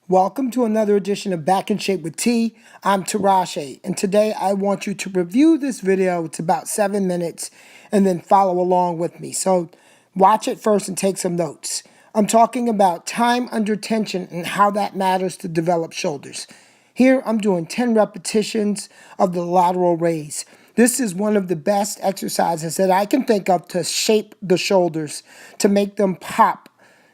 Welcome to another edition of Back in Shape with T. I'm Terahshea, and today I want you to review this video. It's about 7 minutes, and then follow along with me. So watch it first and take some notes. I'm talking about time under tension and how that matters to develop shoulders. Here I'm doing 10 repetitions of the lateral raise. This is one of the best exercises that I can think of to shape the shoulders, to make them pop,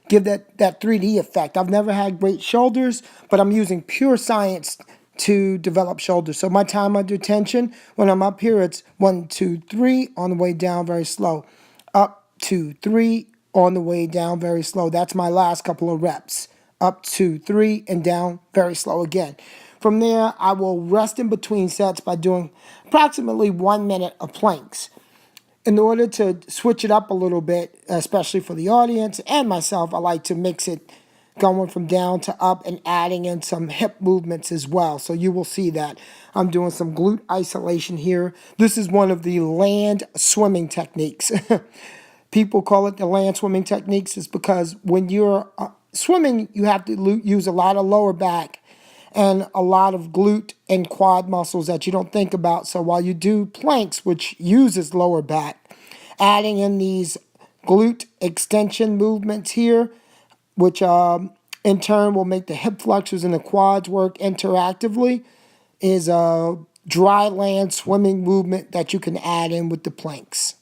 give that 3D effect. I've never had great shoulders, but I'm using pure science to develop shoulders. So my time under tension, when I'm up here, it's 1, 2, 3, on the way down very slow. Up, 2, 3, on the way down very slow. That's my last couple of reps. Up, 2, 3, and down very slow again. From there, I will rest in between sets by doing approximately 1 minute of planks. In order to switch it up a little bit, especially for the audience and myself, I like to mix it going from down to up and adding in some hip movements as well. So you will see that I'm doing some glute isolation here. This is one of the land swimming techniques. People call it the land swimming techniques. It's because when you're swimming, you have to use a lot of lower back and a lot of glute and quad muscles that you don't think about. So while you do planks, which uses lower back, adding in these glute extension movements here, which in turn will make the hip flexors and the quads work interactively, is a dry land swimming movement that you can add in with the planks.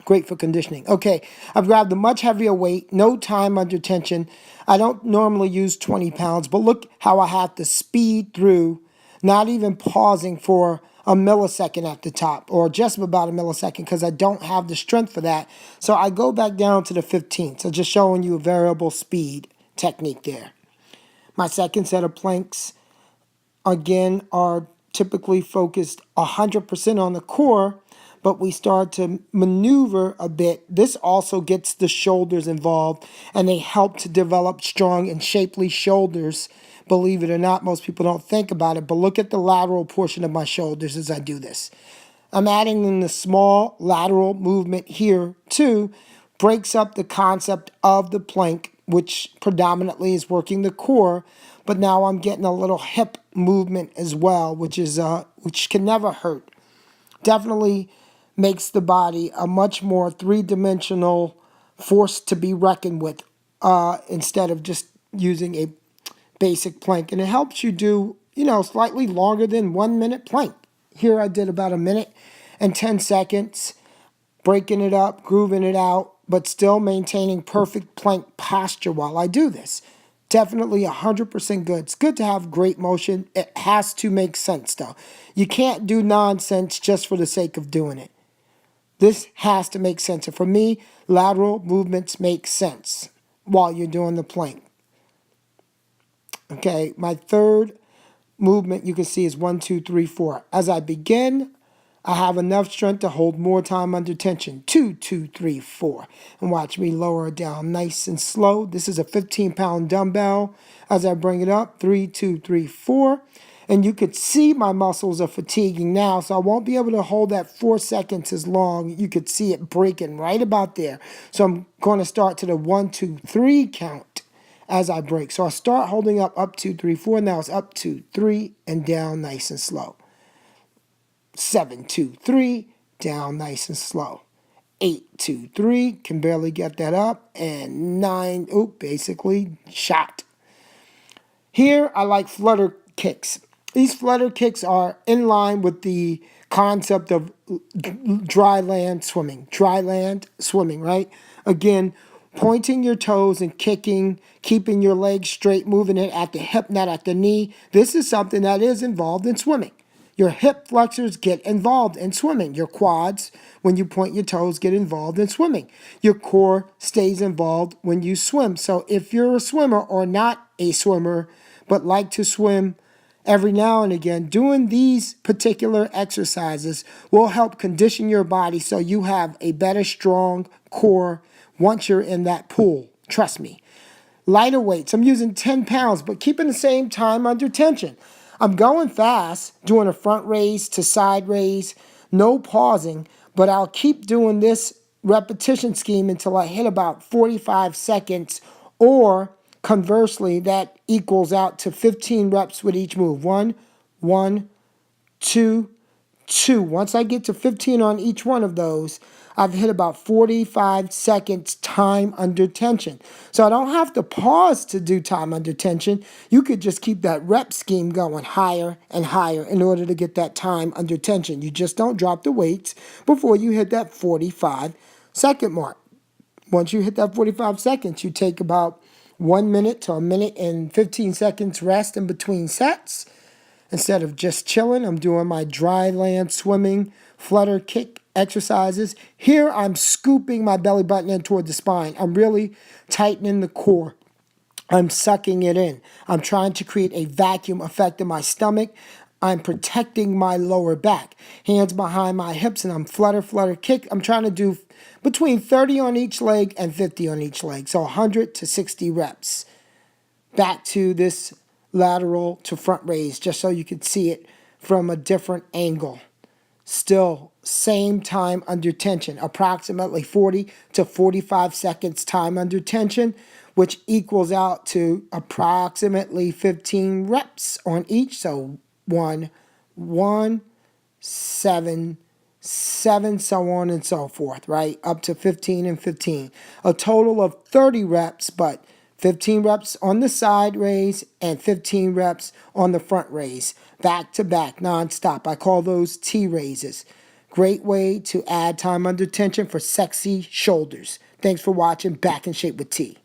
Great for conditioning. Okay, I've grabbed a much heavier weight, no time under tension. I don't normally use 20 pounds, but look how I have to speed through, not even pausing for a millisecond at the top, or just about a millisecond, because I don't have the strength for that. So I go back down to the 15. So just showing you a variable speed technique there. My second set of planks, again, are typically focused 100% on the core, but we start to maneuver a bit. This also gets the shoulders involved, and they help to develop strong and shapely shoulders. Believe it or not, most people don't think about it, but look at the lateral portion of my shoulders as I do this. I'm adding in the small lateral movement here too, breaks up the concept of the plank, which predominantly is working the core, but now I'm getting a little hip movement as well, which can never hurt. Definitely makes the body a much more three-dimensional force to be reckoned with, instead of just using a basic plank. And it helps you do, slightly longer than 1 minute plank. Here I did about 1 minute and 10 seconds, breaking it up, grooving it out, but still maintaining perfect plank posture while I do this. Definitely 100% good. It's good to have great motion. It has to make sense, though. You can't do nonsense just for the sake of doing it. This has to make sense. And for me, lateral movements make sense while you're doing the plank. Okay, my third movement you can see is 1, 2, 3, 4. As I begin, I have enough strength to hold more time under tension. 2, 2, 3, 4. And watch me lower it down nice and slow. This is a 15-pound dumbbell. As I bring it up, 3, 2, 3, 4. And you could see my muscles are fatiguing now, so I won't be able to hold that 4 seconds as long. You could see it breaking right about there. So I'm going to start to the 1, 2, 3 count as I break. So I start holding up 2, 3, 4. Now it's up 2, 3, and down nice and slow. 7, 2, 3, down nice and slow. 8, 2, 3, can barely get that up. And 9, basically shot. Here I like flutter kicks. These flutter kicks are in line with the concept of dry land swimming. Dry land swimming, right? Again, pointing your toes and kicking, keeping your legs straight, moving it at the hip, not at the knee. This is something that is involved in swimming. Your hip flexors get involved in swimming. Your quads, when you point your toes, get involved in swimming. Your core stays involved when you swim. So if you're a swimmer or not a swimmer, but like to swim every now and again, doing these particular exercises will help condition your body so you have a better, strong core once you're in that pool. Trust me. Lighter weights. I'm using 10 pounds, but keeping the same time under tension. I'm going fast, doing a front raise to side raise, no pausing, but I'll keep doing this repetition scheme until I hit about 45 seconds or Conversely, that equals out to 15 reps with each move. 1, 1, 2, 2. Once I get to 15 on each one of those, I've hit about 45 seconds time under tension. So I don't have to pause to do time under tension. You could just keep that rep scheme going higher and higher in order to get that time under tension. You just don't drop the weights before you hit that 45-second mark. Once you hit that 45 seconds, you take about 1 minute to 1 minute and 15 seconds rest in between sets. Instead of just chilling, I'm doing my dry land swimming, flutter kick exercises. Here, I'm scooping my belly button in toward the spine. I'm really tightening the core. I'm sucking it in. I'm trying to create a vacuum effect in my stomach. I'm protecting my lower back. Hands behind my hips, and I'm flutter, flutter, kick. I'm trying to do between 30 on each leg and 50 on each leg. So 100 to 60 reps. Back to this lateral to front raise, just so you can see it from a different angle. Still, same time under tension, approximately 40 to 45 seconds time under tension, which equals out to approximately 15 reps on each. So 1, 1, 7, 7, so on and so forth, right? Up to 15 and 15. A total of 30 reps, but 15 reps on the side raise and 15 reps on the front raise. Back to back, nonstop. I call those T raises. Great way to add time under tension for sexy shoulders. Thanks for watching Back in Shape with T.